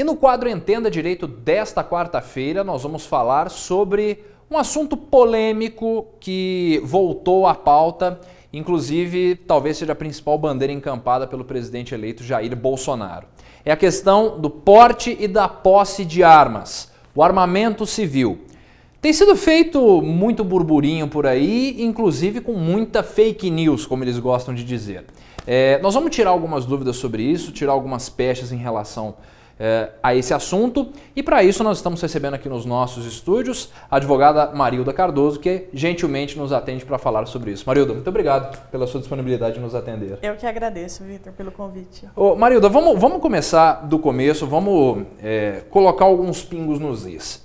E no quadro Entenda Direito desta quarta-feira, nós vamos falar sobre um assunto polêmico que voltou à pauta, inclusive talvez seja a principal bandeira encampada pelo presidente eleito Jair Bolsonaro. É a questão do porte e da posse de armas, o armamento civil. Tem sido feito muito burburinho por aí, inclusive com muita fake news, como eles gostam de dizer. Nós vamos tirar algumas dúvidas sobre isso, tirar algumas pechas em relação a esse assunto, e para isso nós estamos recebendo aqui nos nossos estúdios a advogada Marilda Cardoso, que gentilmente nos atende para falar sobre isso. Marilda, muito obrigado pela sua disponibilidade de nos atender. Eu que agradeço, Vitor, pelo convite. Marilda, vamos começar do começo, vamos colocar alguns pingos nos is.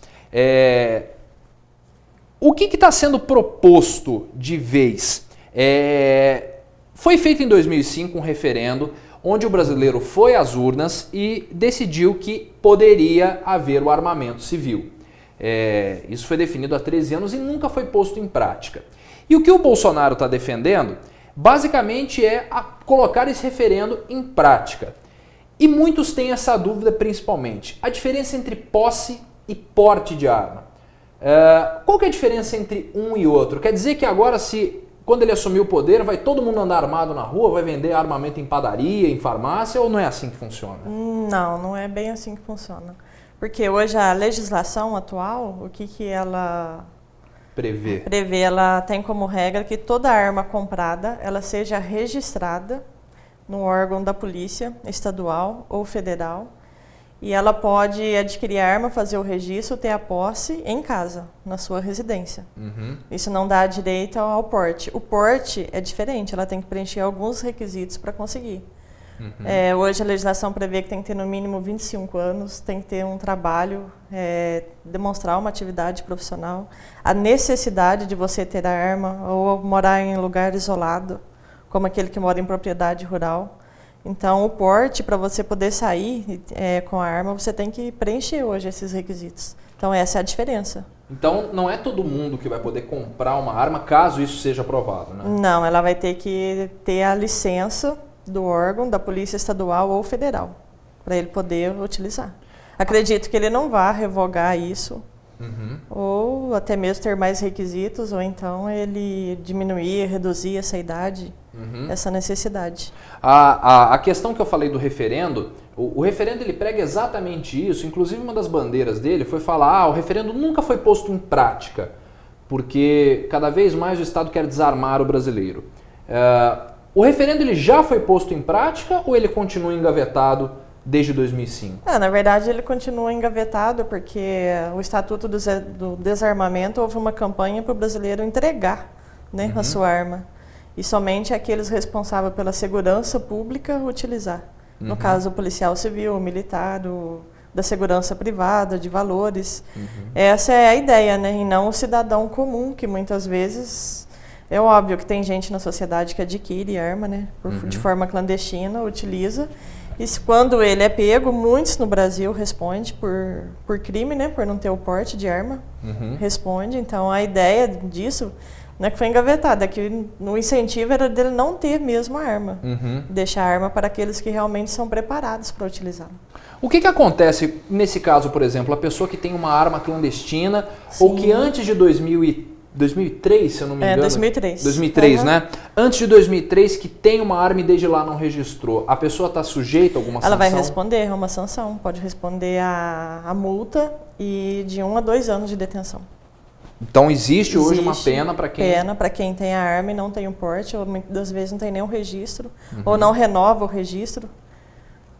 O que está sendo proposto de vez? Foi feito em 2005 um referendo onde o brasileiro foi às urnas e decidiu que poderia haver o armamento civil. Isso foi definido há 13 anos e nunca foi posto em prática. E o que o Bolsonaro está defendendo, basicamente, é colocar esse referendo em prática. E muitos têm essa dúvida principalmente. A diferença entre posse e porte de arma. Qual que é a diferença entre um e outro? Quer dizer que agora, quando ele assumir o poder, vai todo mundo andar armado na rua, vai vender armamento em padaria, em farmácia, ou não é assim que funciona? Não é bem assim que funciona. Porque hoje a legislação atual, o que ela prevê? Ela tem como regra que toda arma comprada, ela seja registrada no órgão da polícia estadual ou federal, e ela pode adquirir a arma, fazer o registro, ter a posse em casa, na sua residência. Uhum. Isso não dá direito ao porte. O porte é diferente, ela tem que preencher alguns requisitos para conseguir. Uhum. Hoje a legislação prevê que tem que ter no mínimo 25 anos, tem que ter um trabalho, demonstrar uma atividade profissional, a necessidade de você ter a arma ou morar em lugar isolado, como aquele que mora em propriedade rural. Então, o porte, para você poder sair com a arma, você tem que preencher hoje esses requisitos. Então, essa é a diferença. Então, não é todo mundo que vai poder comprar uma arma, caso isso seja aprovado, né? Não, ela vai ter que ter a licença do órgão, da Polícia Estadual ou Federal, para ele poder utilizar. Acredito que ele não vá revogar isso, ou até mesmo ter mais requisitos, ou então ele diminuir, reduzir essa idade, essa necessidade. A questão que eu falei do referendo, o referendo ele prega exatamente isso, inclusive uma das bandeiras dele foi falar, o referendo nunca foi posto em prática, porque cada vez mais o Estado quer desarmar o brasileiro. O referendo ele já foi posto em prática ou ele continua engavetado desde 2005? Na verdade, ele continua engavetado porque o Estatuto do Desarmamento houve uma campanha para o brasileiro entregar, né, a sua arma. E somente aqueles responsáveis pela segurança pública utilizar. No caso, o policial civil, o militar, da segurança privada, de valores. Essa é a ideia, né? E não o cidadão comum, que muitas vezes... É óbvio que tem gente na sociedade que adquire arma, né, de forma clandestina, utiliza. E quando ele é pego, muitos no Brasil respondem por crime, né, por não ter o porte de arma, responde. Então, a ideia disso não é que foi engavetada, é que no incentivo era dele não ter mesmo a arma. Deixar a arma para aqueles que realmente são preparados para utilizar. O que acontece nesse caso, por exemplo, a pessoa que tem uma arma clandestina, ou que antes de 2003, se eu não me engano. 2003. 2003, né? Antes de 2003, que tem uma arma e desde lá não registrou. A pessoa está sujeita a alguma sanção? Ela vai responder a uma sanção. Pode responder a multa e de 1 a 2 anos de detenção. Então existe hoje uma pena para quem... Pena para quem tem a arma e não tem o porte, ou muitas das vezes não tem nenhum registro, ou não renova o registro,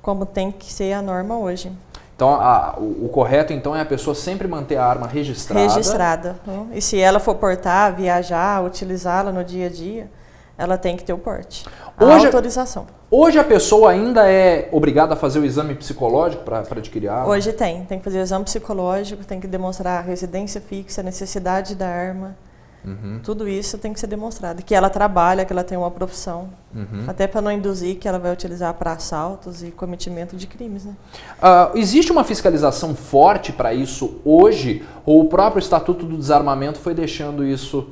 como tem que ser a norma hoje. Então, o correto, então, é a pessoa sempre manter a arma registrada. Registrada. E se ela for portar, viajar, utilizá-la no dia a dia, ela tem que ter o porte. Autorização. Hoje a pessoa ainda é obrigada a fazer o exame psicológico para adquirir a arma? Hoje tem que fazer o exame psicológico, tem que demonstrar a residência fixa, a necessidade da arma. Tudo isso tem que ser demonstrado. Que ela trabalha, que ela tem uma profissão. Até para não induzir que ela vai utilizar para assaltos e cometimento de crimes, né? Existe uma fiscalização forte para isso hoje? Ou o próprio Estatuto do Desarmamento foi deixando isso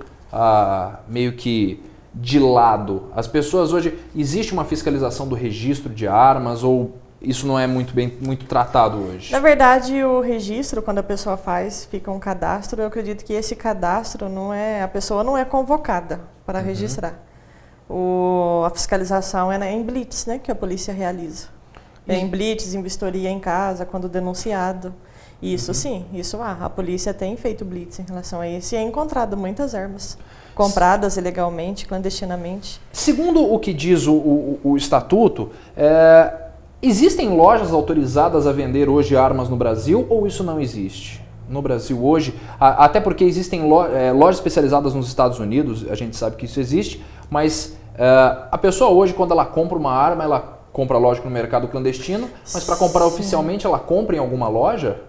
meio que de lado? As pessoas hoje... Existe uma fiscalização do registro de armas ou isso não é muito tratado hoje? Na verdade, o registro, quando a pessoa faz, fica um cadastro. Eu acredito que esse cadastro a pessoa não é convocada para registrar. A fiscalização é em blitz, né, que a polícia realiza. É em blitz, em vistoria em casa, quando denunciado. Isso sim, isso a polícia tem feito blitz em relação a isso e é encontrado muitas armas compradas ilegalmente, clandestinamente. Segundo o que diz o estatuto, existem lojas autorizadas a vender hoje armas no Brasil ou isso não existe? No Brasil hoje, até porque existem lojas especializadas nos Estados Unidos, a gente sabe que isso existe, mas a pessoa hoje, quando ela compra uma arma, ela compra, lógico, no mercado clandestino, mas para comprar oficialmente, ela compra em alguma loja?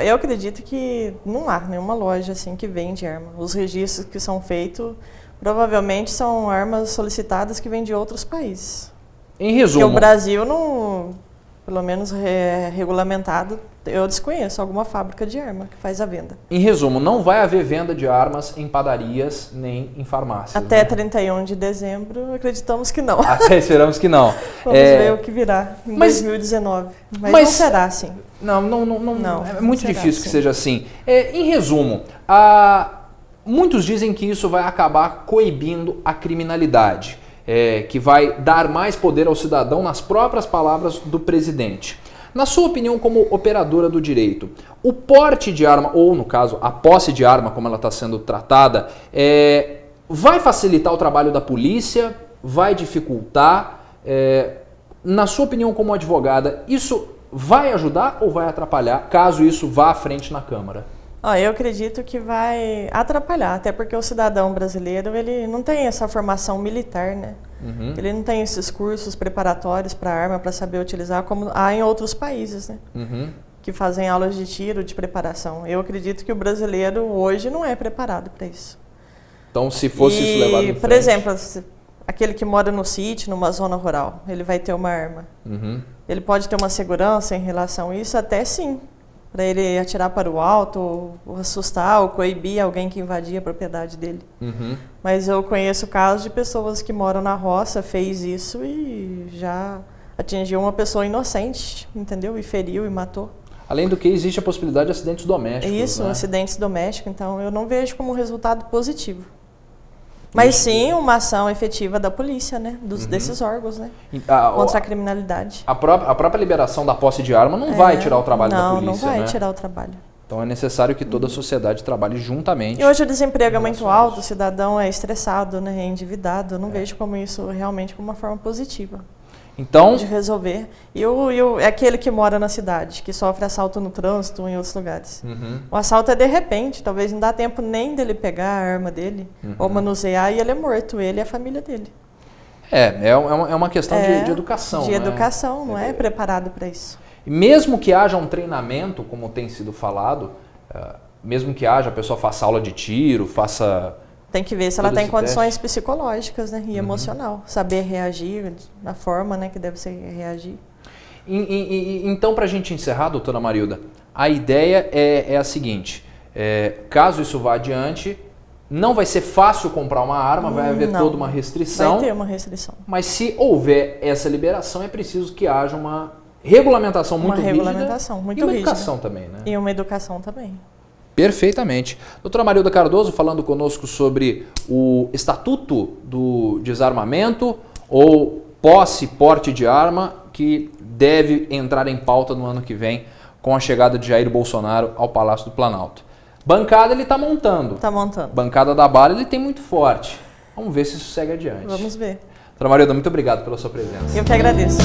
Eu acredito que não há nenhuma loja assim que vende arma. Os registros que são feitos provavelmente são armas solicitadas que vêm de outros países. Em resumo... Porque o Brasil não, pelo menos regulamentado, eu desconheço alguma fábrica de arma que faz a venda. Em resumo, não vai haver venda de armas em padarias nem em farmácias. Até 31 de dezembro, acreditamos que não. Até esperamos que não. Vamos ver o que virá em 2019. Mas não será assim. Não, é muito difícil assim. Que seja assim. Em resumo, muitos dizem que isso vai acabar coibindo a criminalidade, que vai dar mais poder ao cidadão, nas próprias palavras do presidente. Na sua opinião, como operadora do direito, o porte de arma, ou no caso, a posse de arma, como ela está sendo tratada, vai facilitar o trabalho da polícia? Vai dificultar? Na sua opinião, como advogada, isso vai ajudar ou vai atrapalhar, caso isso vá à frente na Câmara? Eu acredito que vai atrapalhar, até porque o cidadão brasileiro ele não tem essa formação militar, né? Ele não tem esses cursos preparatórios para arma, para saber utilizar, como há em outros países, né? Que fazem aulas de tiro, de preparação. Eu acredito que o brasileiro hoje não é preparado para isso. Então, se fosse isso levado em frente... Por exemplo, aquele que mora no sítio, numa zona rural, ele vai ter uma arma. Ele pode ter uma segurança em relação a isso? Até sim. Para ele atirar para o alto, ou assustar, ou coibir alguém que invadia a propriedade dele. Mas eu conheço casos de pessoas que moram na roça, fez isso e já atingiu uma pessoa inocente, entendeu? E feriu e matou. Além do que, existe a possibilidade de acidentes domésticos. Isso, né? Acidentes domésticos. Então, eu não vejo como resultado positivo. Mas sim uma ação efetiva da polícia, né? Desses órgãos, né? Contra a criminalidade. A própria liberação da posse de arma não vai tirar o trabalho da polícia, não vai né? tirar o trabalho. Então é necessário que toda a sociedade trabalhe juntamente. E hoje o desemprego é muito alto, o cidadão é estressado, né? É endividado. Eu não vejo como isso realmente como uma forma positiva. Então, de resolver. E aquele que mora na cidade, que sofre assalto no trânsito ou em outros lugares. O assalto é de repente, talvez não dá tempo nem dele pegar a arma dele ou manusear e ele é morto, ele e a família dele. É uma questão de educação. De educação, não é preparado para isso. E mesmo que haja um treinamento, como tem sido falado, mesmo que haja, a pessoa faça aula de tiro, faça... Tem que ver se ela tem condições psicológicas, né, e emocional. Saber reagir da forma, né, que deve ser reagir. Então, para a gente encerrar, doutora Marilda, a ideia é a seguinte. Caso isso vá adiante, não vai ser fácil comprar uma arma, vai haver toda uma restrição. Vai ter uma restrição. Mas se houver essa liberação, é preciso que haja uma regulamentação muito rígida. Uma regulamentação muito rígida. E uma educação também, né? E uma educação também. Perfeitamente. Doutora Marilda Cardoso falando conosco sobre o Estatuto do Desarmamento ou posse, porte de arma, que deve entrar em pauta no ano que vem com a chegada de Jair Bolsonaro ao Palácio do Planalto. Bancada ele está montando. Está montando. Bancada da bala ele tem muito forte. Vamos ver se isso segue adiante. Vamos ver. Doutora Marilda, muito obrigado pela sua presença. Eu que agradeço.